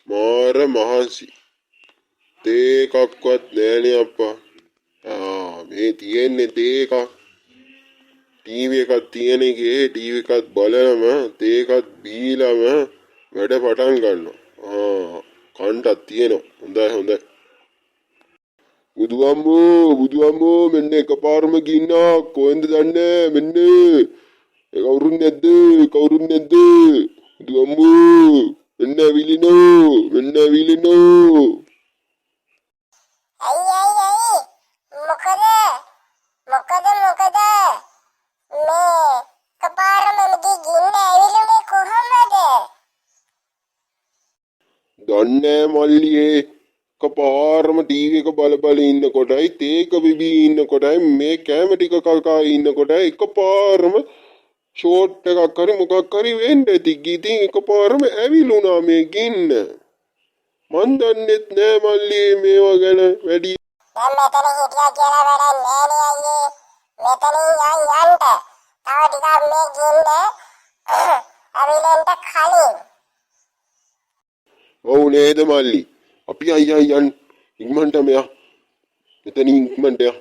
මාර මහන්සි. තේ එකක්වත් නෑනේ අප්පා. මේ තියෙන්නේ තේ එකක්. ටීවී එකක් තියෙන එකේ ටීවී එකත් බලලම තේ එකත් බීලම වැඩ පටන් ගන්නවා. කන්ටක් තියෙනවා. හොඳයි. බුදුහාමෝ මෙන්න එකපාරම ගින්නක් කොහෙන්ද දන්නේ මෙන්න කවුරුන් නැද්ද බුදුහාමෝ මෙන්න ඇවිලිනෝ අයි මොකද මේ කපාරම මගේ ගින්න ඇවිලුනේ කොහමද? දන්නේ මල්ලියේ කපාරම ටීවී එක බල ඉන්නකොටයි තේක බිබී ඉන්නකොටයි මේ කැම ටික කකා ඉන්නකොටයි එකපාරම ෂෝට් එකක් හරි මොකක් හරි වෙන්න ඇති. ඉතින් එකපාරම ඇවිලුණා මේ ගින්න. මන් දන්නෙත් නෑ මල්ලියේ මේවා ගැන වැඩි. දැන් මෙතන හිටියා කියලා වැඩක් නෑනේ අයියේ. මෙතනින් යන්න. තව ටිකක් මේ ගින්න අවිලෙන්ට කලින්. ඔව් නේද මල්ලි. අපි අයියා යන් ඉක්මනට මෙයා. මෙතනින් ඉක්මනට යා.